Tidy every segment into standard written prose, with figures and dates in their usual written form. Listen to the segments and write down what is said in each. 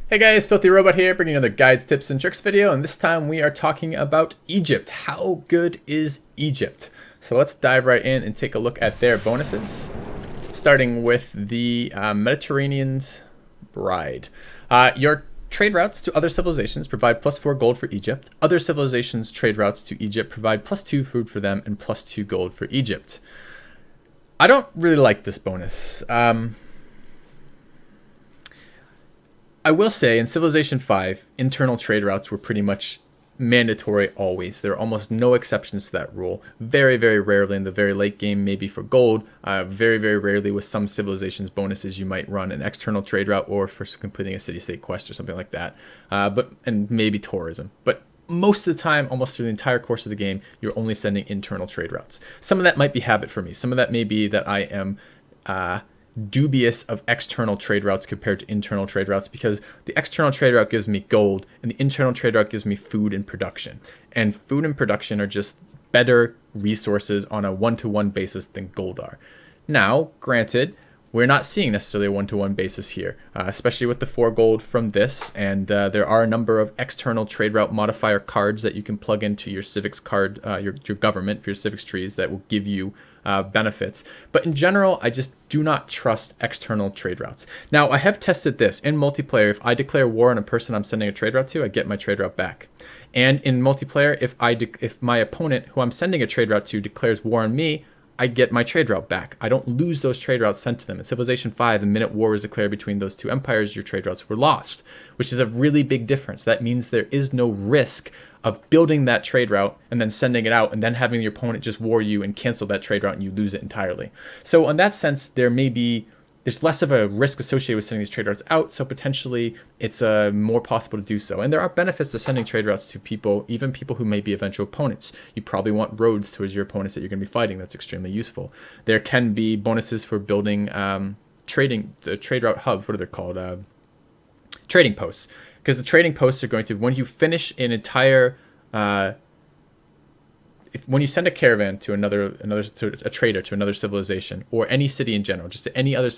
Hey guys, FilthyRobot here, bringing another guides, tips, and tricks video, and this time we are talking about Egypt. How good is Egypt? So let's dive right in and take a look at their bonuses, starting with the Mediterranean's Bride. Your trade routes to other civilizations provide +4 gold for Egypt. Other civilizations' trade routes to Egypt provide +2 food for them and +2 gold for Egypt. I don't really like this bonus. I will say in Civilization 5, internal trade routes were pretty much mandatory always. There are almost no exceptions to that rule. Very, very rarely in the very late game, maybe for gold. Very, very rarely with some civilizations bonuses, you might run an external trade route or for completing a city-state quest or something like that. And maybe tourism. But most of the time, almost through the entire course of the game, you're only sending internal trade routes. Some of that might be habit for me. Some of that may be that I am dubious of external trade routes compared to internal trade routes, because the external trade route gives me gold and the internal trade route gives me food and production. And food and production are just better resources on a one-to-one basis than gold are. Now, granted, we're not seeing necessarily a one-to-one basis here, especially with the 4 gold from this, and there are a number of external trade route modifier cards that you can plug into your civics card, your government for your civics trees that will give you benefits. But in general, I just do not trust external trade routes. Now, I have tested this in multiplayer. If I declare war on a person I'm sending a trade route to, I get my trade route back. And in multiplayer, if my opponent who I'm sending a trade route to declares war on me, I get my trade route back. I don't lose those trade routes sent to them. In Civilization 5, the minute war was declared between those two empires, your trade routes were lost, which is a really big difference. That means there is no risk of building that trade route and then sending it out and then having your opponent just war you and cancel that trade route and you lose it entirely. So in that sense, there's less of a risk associated with sending these trade routes out, so potentially it's more possible to do so. And there are benefits to sending trade routes to people, even people who may be eventual opponents. You probably want roads towards your opponents that you're going to be fighting. That's extremely useful. There can be bonuses for building the trade route hubs. What are they called? Trading posts. Because the trading posts are going to, when you finish an entire when you send a caravan to a trader to another civilization or any city in general, just to any other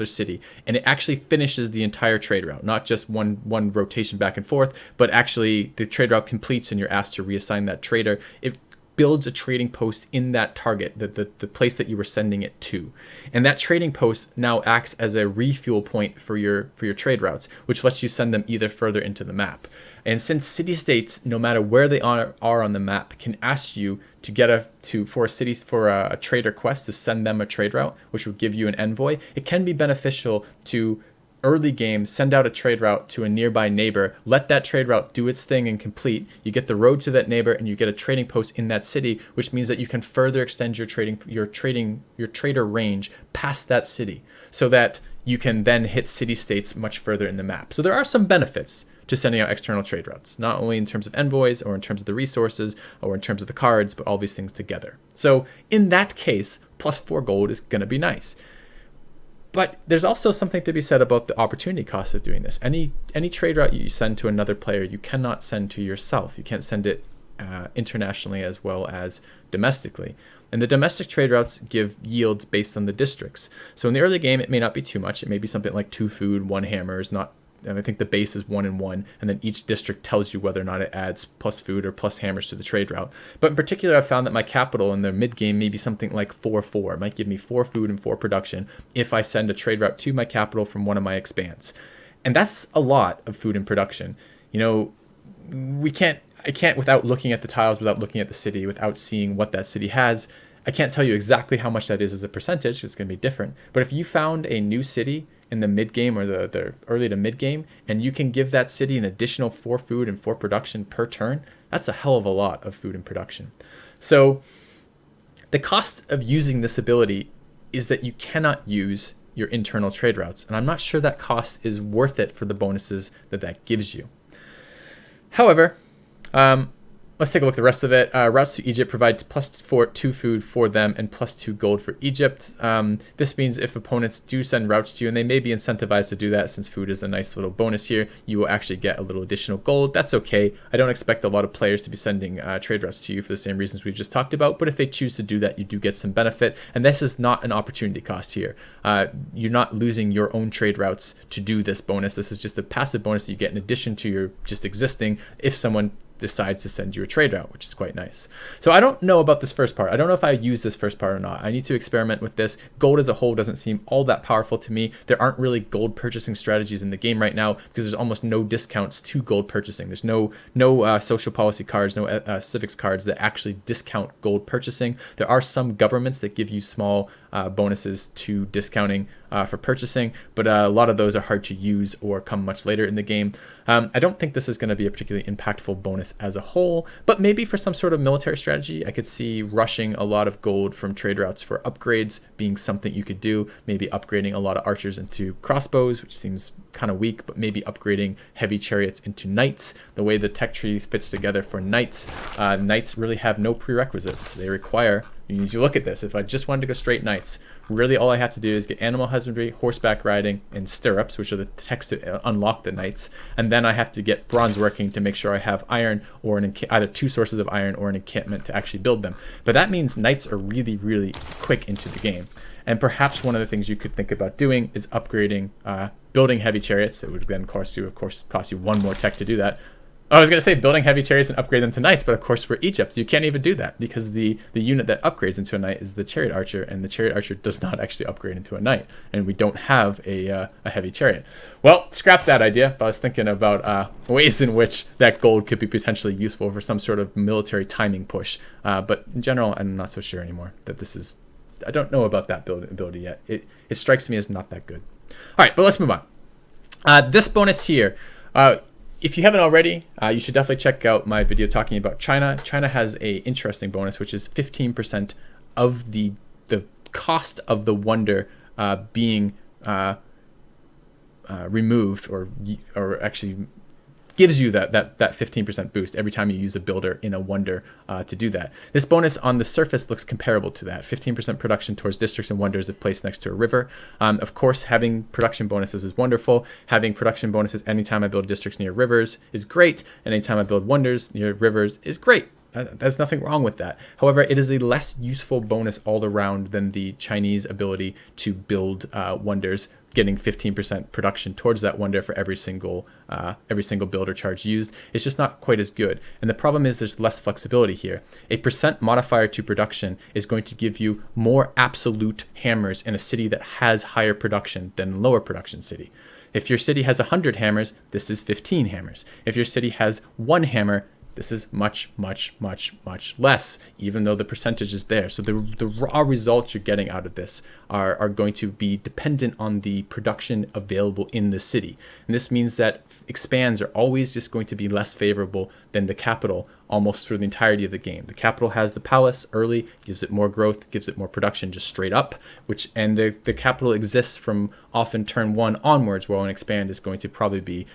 city, and it actually finishes the entire trade route, not just one rotation back and forth, but actually the trade route completes and you're asked to reassign that trader, it builds a trading post in that target, the place that you were sending it to. And that trading post now acts as a refuel point for your trade routes, which lets you send them either further into the map. And since city-states, no matter where they are on the map, can ask you to for a trader quest to send them a trade route, which will give you an envoy, it can be beneficial to early game send out a trade route to a nearby neighbor, let that trade route do its thing and complete. You get the road to that neighbor and you get a trading post in that city, which means that you can further extend your trader range past that city, so that you can then hit city-states much further in the map. So there are some benefits to sending out external trade routes, not only in terms of envoys or in terms of the resources or in terms of the cards, but all these things together. So in that case, +4 gold is going to be nice. But there's also something to be said about the opportunity cost of doing this. Any trade route you send to another player, you cannot send to yourself. You can't send it internationally as well as domestically. And the domestic trade routes give yields based on the districts. So in the early game, it may not be too much. It may be something like 2 food, 1 hammer is not. And I think the base is 1 and 1, and then each district tells you whether or not it adds plus food or plus hammers to the trade route. But in particular, I found that my capital in the mid game may be something like 4-4. It might give me 4 food and 4 production if I send a trade route to my capital from one of my expands. And that's a lot of food and production. You know, I can't, without looking at the tiles, without looking at the city, without seeing what that city has, I can't tell you exactly how much that is as a percentage. It's going to be different. But if you found a new city in the mid game or the early to mid game, and you can give that city an additional 4 food and 4 production per turn, that's a hell of a lot of food and production. So the cost of using this ability is that you cannot use your internal trade routes, and I'm not sure that cost is worth it for the bonuses that gives you. However, Let's take a look at the rest of it. Routes to Egypt provide +2 food for them and +2 gold for Egypt. This means if opponents do send routes to you, and they may be incentivized to do that since food is a nice little bonus here, you will actually get a little additional gold. That's okay. I don't expect a lot of players to be sending trade routes to you for the same reasons we've just talked about, but if they choose to do that, you do get some benefit, and this is not an opportunity cost here. You're not losing your own trade routes to do this bonus. This is just a passive bonus that you get in addition to your just existing if someone decides to send you a trade route, which is quite nice. So I don't know about this first part. I don't know if I use this first part or not. I need to experiment with this. Gold as a whole doesn't seem all that powerful to me. There aren't really gold purchasing strategies in the game right now because there's almost no discounts to gold purchasing. There's no social policy cards, no civics cards that actually discount gold purchasing. There are some governments that give you small bonuses to discounting for purchasing, but a lot of those are hard to use or come much later in the game. I don't think this is going to be a particularly impactful bonus as a whole, but maybe for some sort of military strategy, I could see rushing a lot of gold from trade routes for upgrades being something you could do. Maybe upgrading a lot of archers into crossbows, which seems kind of weak, but maybe upgrading heavy chariots into knights. The way the tech tree fits together for knights, knights really have no prerequisites. They require, you look at this, if I just wanted to go straight knights, really all I have to do is get animal husbandry, horseback riding, and stirrups, which are the techs to unlock the knights, and then I have to get bronze working to make sure I have iron or either 2 sources of iron or an encampment to actually build them. But that means knights are really, really quick into the game. And perhaps one of the things you could think about doing is upgrading, building heavy chariots. It would then cost you 1 more tech to do that. I was going to say building heavy chariots and upgrade them to knights, but of course for Egypt, you can't even do that because the unit that upgrades into a knight is the chariot archer, and the chariot archer does not actually upgrade into a knight, and we don't have a heavy chariot. Well, scrap that idea, but I was thinking about ways in which that gold could be potentially useful for some sort of military timing push, but in general, I'm not so sure anymore that this is, I don't know about that ability yet. It strikes me as not that good. All right, but let's move on. This bonus here, if you haven't already, you should definitely check out my video talking about China. China has a interesting bonus, which is 15% of the cost of the wonder being removed, or actually gives you that 15% boost every time you use a builder in a wonder to do that. This bonus on the surface looks comparable to that. 15% production towards districts and wonders if placed next to a river. Of course, having production bonuses is wonderful. Having production bonuses anytime I build districts near rivers is great, and anytime I build wonders near rivers is great. There's nothing wrong with that. However, it is a less useful bonus all around than the Chinese ability to build wonders, getting 15% production towards that wonder for every single builder charge used. It's just not quite as good. And the problem is there's less flexibility here. A percent modifier to production is going to give you more absolute hammers in a city that has higher production than lower production city. If your city has 100 hammers, this is 15 hammers. If your city has 1 hammer, this is much, much, much, much less, even though the percentage is there. So the raw results you're getting out of this are going to be dependent on the production available in the city. And this means that expands are always just going to be less favorable than the capital almost through the entirety of the game. The capital has the palace early, gives it more growth, gives it more production just straight up, and the capital exists from often turn 1 onwards, while an expand is going to probably be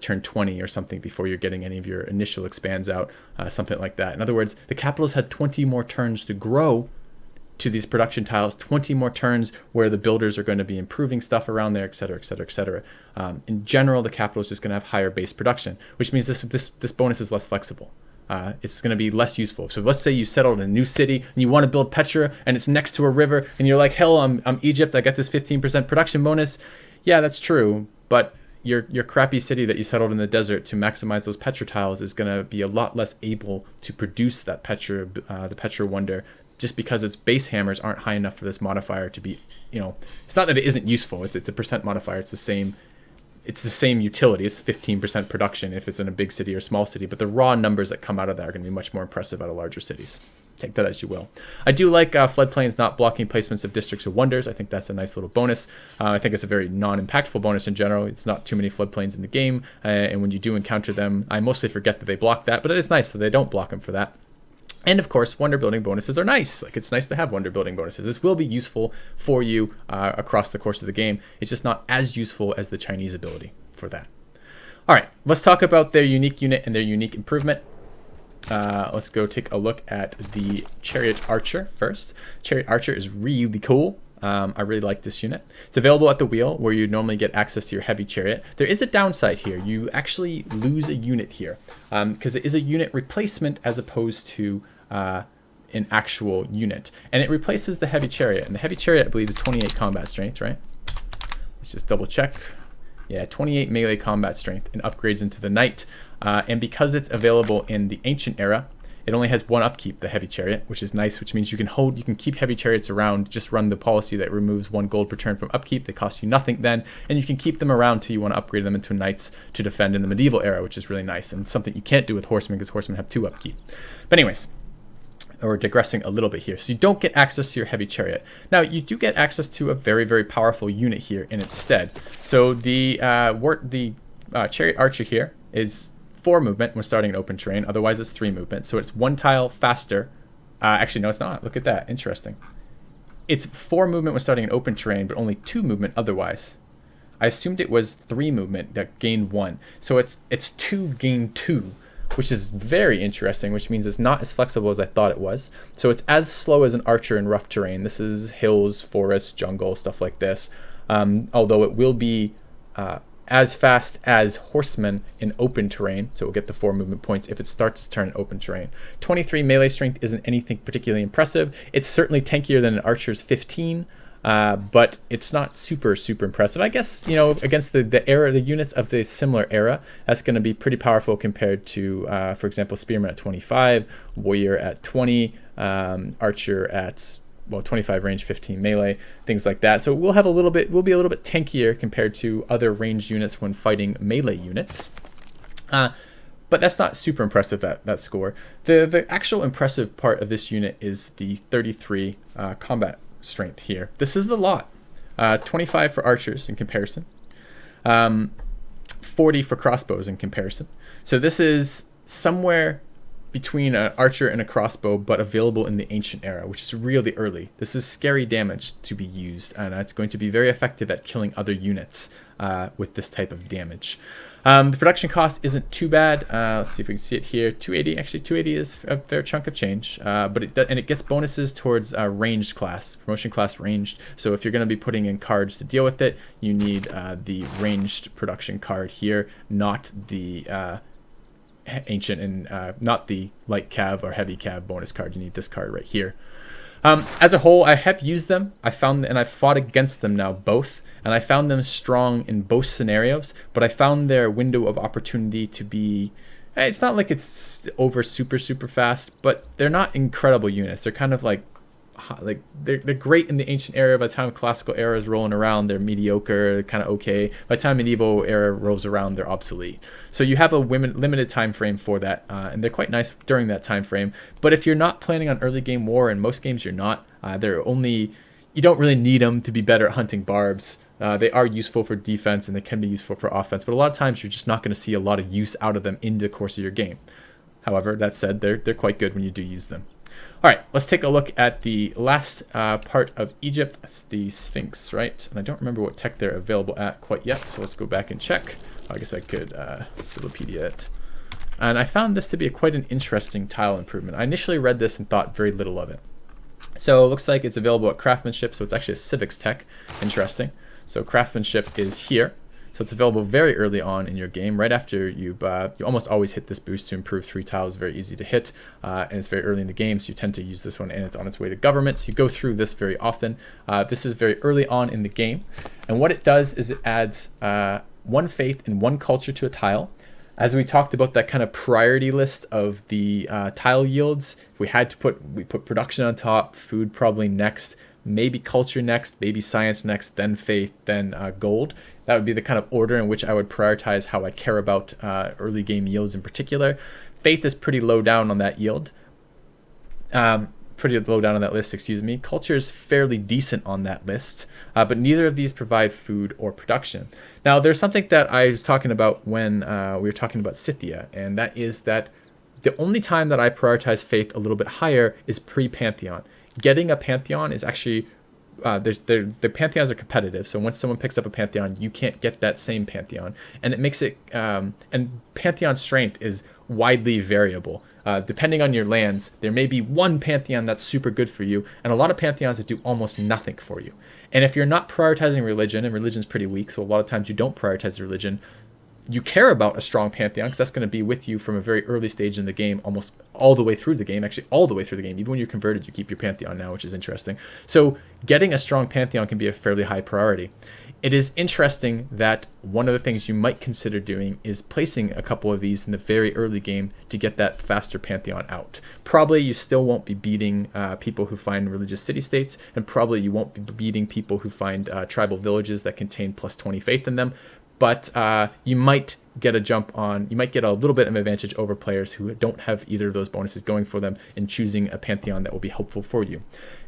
turn 20 or something before you're getting any of your initial expands out, something like that. In other words, the capital's had 20 more turns to grow to these production tiles, 20 more turns where the builders are going to be improving stuff around there, et cetera, et cetera, et cetera. In general, the capital is just going to have higher base production, which means this bonus is less flexible. It's going to be less useful. So let's say you settled in a new city and you want to build Petra and it's next to a river and you're like, hell, I'm Egypt, I got this 15% production bonus. Yeah, that's true, but your crappy city that you settled in the desert to maximize those Petra tiles is going to be a lot less able to produce that the Petra wonder, just because its base hammers aren't high enough for this modifier to be, it's not that it isn't useful. It's a percent modifier. It's the same utility. It's 15% production if it's in a big city or small city, but the raw numbers that come out of that are going to be much more impressive out of larger cities. Take that as you will. I do like floodplains not blocking placements of districts or wonders. I think that's a nice little bonus. I think it's a very non-impactful bonus in general. It's not too many floodplains in the game, and when you do encounter them, I mostly forget that they block that, but it is nice that they don't block them for that. And of course, wonder building bonuses are nice. Like, it's nice to have wonder building bonuses. This will be useful for you across the course of the game. It's just not as useful as the Chinese ability for that. All right, let's talk about their unique unit and their unique improvement. let's go take a look at the Chariot Archer first. Chariot Archer is really cool. I really like this unit. It's available at the wheel where you normally get access to your heavy chariot. There is a downside here. You actually lose a unit here because it is a unit replacement as opposed to an actual unit. And it replaces the heavy chariot. And the heavy chariot, I believe, is 28 combat strength, right? Let's just double check. Yeah, 28 melee combat strength and upgrades into the knight. And because it's available in the ancient era, it only has one upkeep, the heavy chariot, which is nice, which means you can keep heavy chariots around, just run the policy that removes 1 gold per turn from upkeep. They cost you nothing then, and you can keep them around till you want to upgrade them into knights to defend in the medieval era, which is really nice, and something you can't do with horsemen because horsemen have 2 upkeep. But anyways, we're digressing a little bit here. So you don't get access to your heavy chariot. Now, you do get access to a very, very powerful unit here in its stead. So the Chariot Archer here is 4 movement when starting an open terrain. Otherwise, it's 3 movement. So it's 1 tile faster. Actually, no, it's not. Look at that. Interesting. It's 4 movement when starting an open terrain, but only 2 movement otherwise. I assumed it was 3 movement that gained 1. So it's 2 gain 2, which is very interesting, which means it's not as flexible as I thought it was. So it's as slow as an archer in rough terrain. This is hills, forests, jungle, stuff like this. Although it will be as fast as horsemen in open terrain, so we'll get the 4 movement points if it starts to turn in open terrain. 23 melee strength isn't anything particularly impressive. It's certainly tankier than an archer's 15, but it's not super impressive. I guess, you know, against the units of the similar era, that's going to be pretty powerful compared to, for example, spearman at 25, warrior at 20, archer at 25 range, 15 melee, things like that. So we'll be a little bit tankier compared to other ranged units when fighting melee units. But that's not super impressive, that score. The actual impressive part of this unit is the 33 combat strength here. This is a lot. 25 for archers in comparison. 40 for crossbows in comparison. So this is somewhere between an archer and a crossbow, but available in the ancient era, which is really early. This is scary damage to be used, and it's going to be very effective at killing other units with this type of damage. The production cost isn't too bad. Let's see if we can see it here. 280. Actually, 280 is a fair chunk of change, but it gets bonuses towards ranged class, promotion class ranged. So if you're going to be putting in cards to deal with it, you need the ranged production card here, not the ancient and not the light cav or heavy cav bonus card. You need this card right here. As a whole, I have used them. I've fought against them now both, and I found them strong in both scenarios, but I found their window of opportunity to be, it's not like it's over super fast, but they're not incredible units. They're kind of like they're great in the ancient era. By the time classical era is rolling around, they're mediocre, kind of okay. By the time medieval era rolls around, they're obsolete. So you have a limited time frame for that, and they're quite nice during that time frame. But if you're not planning on early game war, and most games you're not, you don't really need them to be better at hunting barbs. They are useful for defense and they can be useful for offense, but a lot of times you're just not going to see a lot of use out of them in the course of your game. However, that said, they're quite good when you do use them. All right, let's take a look at the last part of Egypt. That's the Sphinx, right? And I don't remember what tech they're available at quite yet, so let's go back and check. I guess I could Stilopedia it. And I found this to be quite an interesting tile improvement. I initially read this and thought very little of it. So it looks like it's available at craftsmanship, so it's actually a Civ6 tech. Interesting. So craftsmanship is here. So it's available very early on in your game, right after you almost always hit this boost to improve 3 tiles. Very easy to hit, and it's very early in the game, so you tend to use this one, and it's on its way to government. So you go through this very often. This is very early on in the game, and what it does is it adds 1 faith and 1 culture to a tile. As we talked about that kind of priority list of the tile yields, if we put production on top, food probably next, maybe culture next, maybe science next, then faith, then gold. That would be the kind of order in which I would prioritize how I care about early game yields in particular. Faith is pretty low down on that yield. Pretty low down on that list, excuse me. Culture is fairly decent on that list, but neither of these provide food or production. Now, there's something that I was talking about when we were talking about Scythia, and that is that the only time that I prioritize faith a little bit higher is pre-Pantheon. Getting a Pantheon is actually the pantheons are competitive. So once someone picks up a pantheon, you can't get that same pantheon, and it makes it and pantheon strength is widely variable. Depending on your lands, there may be one pantheon that's super good for you, and a lot of pantheons that do almost nothing for you. And if you're not prioritizing religion, and religion's pretty weak, so a lot of times you don't prioritize religion, you care about a strong pantheon because that's going to be with you from a very early stage in the game, almost all the way through the game, actually all the way through the game. Even when you're converted, you keep your pantheon now, which is interesting. So getting a strong pantheon can be a fairly high priority. It is interesting that one of the things you might consider doing is placing a couple of these in the very early game to get that faster pantheon out. Probably you still won't be beating people who find religious city-states, and probably you won't be beating people who find tribal villages that contain plus 20 faith in them. But you might get a jump on, you might get a little bit of advantage over players who don't have either of those bonuses going for them in choosing a pantheon that will be helpful for you.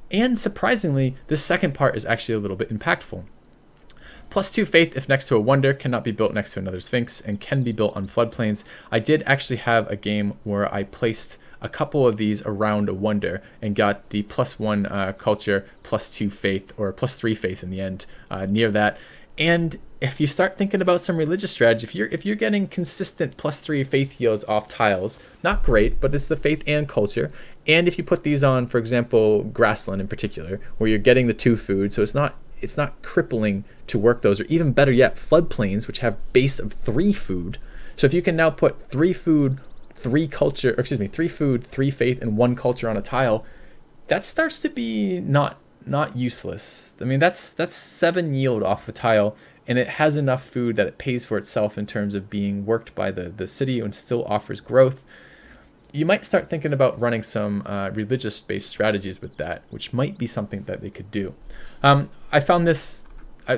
And surprisingly, this second part is actually a little bit impactful. Plus 2 faith if next to a wonder cannot be built next to another sphinx and can be built on floodplains. I did actually have a game where I placed a couple of these around a wonder and got the plus 1 culture, plus 2 faith, or plus 3 faith in the end near that. And if you start thinking about some religious strategy, if you're getting consistent plus 3 faith yields off tiles, not great, but it's the faith and culture. And if you put these on, for example, grassland in particular, where you're getting the 2 food, so it's not crippling to work those, or even better yet, floodplains, which have base of 3 food. So if you can now put 3 food, 3 culture, or excuse me, 3 food, 3 faith, and 1 culture on a tile, that starts to be not useless. I mean, that's 7 yield off a tile, and it has enough food that it pays for itself in terms of being worked by the city and still offers growth. You might start thinking about running some religious-based strategies with that, which might be something that they could do. I found this,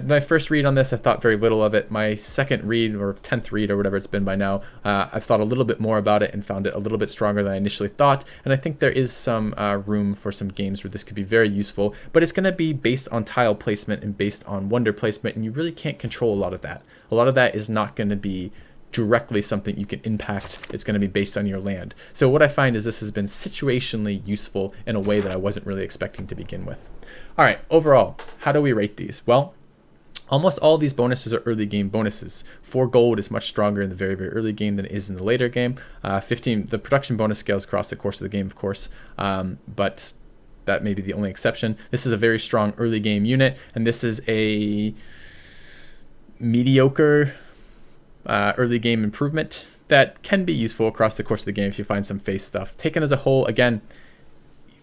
my first read on this, I thought very little of it. My second read, or 10th read, or whatever it's been by now, I've thought a little bit more about it and found it a little bit stronger than I initially thought. And I think there is some room for some games where this could be very useful, but it's going to be based on tile placement and based on wonder placement, and you really can't control a lot of that. A lot of that is not going to be directly something you can impact. It's going to be based on your land. So what I find is this has been situationally useful in a way that I wasn't really expecting to begin with. All right, overall, how do we rate these? Well, almost all these bonuses are early game bonuses. 4 gold is much stronger in the very, very early game than it is in the later game. 15, the production bonus scales across the course of the game, of course, but that may be the only exception. This is a very strong early game unit, and this is a mediocre early game improvement that can be useful across the course of the game if you find some face stuff. Taken as a whole, again,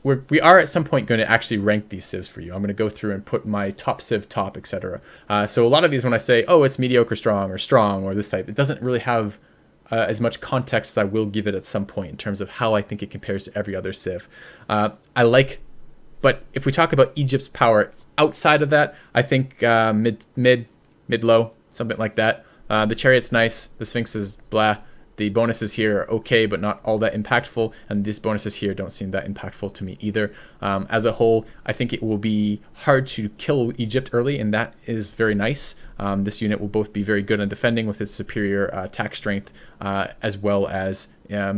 we are at some point going to actually rank these civs for you. I'm going to go through and put my top civ top, etc. So a lot of these, when I say, oh, it's mediocre strong or this type, it doesn't really have as much context as I will give it at some point in terms of how I think it compares to every other civ. But if we talk about Egypt's power outside of that, I think mid-low, something like that. The chariot's nice, the sphinx is blah. The bonuses here are okay, but not all that impactful, and these bonuses here don't seem that impactful to me either. As a whole, I think it will be hard to kill Egypt early, and that is very nice. This unit will both be very good on defending with its superior attack strength, as well as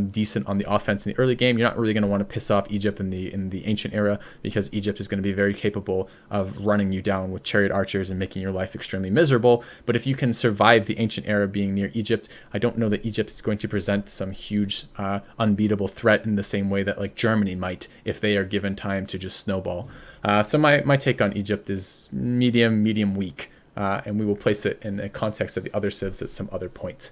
decent on the offense in the early game. You're not really going to want to piss off Egypt in the ancient era, because Egypt is going to be very capable of running you down with chariot archers and making your life extremely miserable. But if you can survive the ancient era being near Egypt, I don't know that Egypt is going to present some huge unbeatable threat in the same way that like Germany might if they are given time to just snowball. So my take on Egypt is medium weak, and we will place it in the context of the other civs at some other point.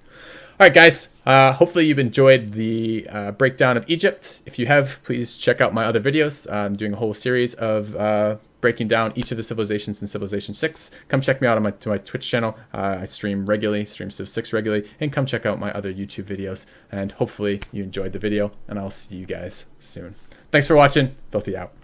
All right, guys, hopefully you've enjoyed the breakdown of Egypt. If you have, please check out my other videos. I'm doing a whole series of breaking down each of the civilizations in Civilization 6. Come check me out on my Twitch channel. I stream regularly, stream Civ 6 regularly, and come check out my other YouTube videos. And hopefully you enjoyed the video, and I'll see you guys soon. Thanks for watching. Filthy out.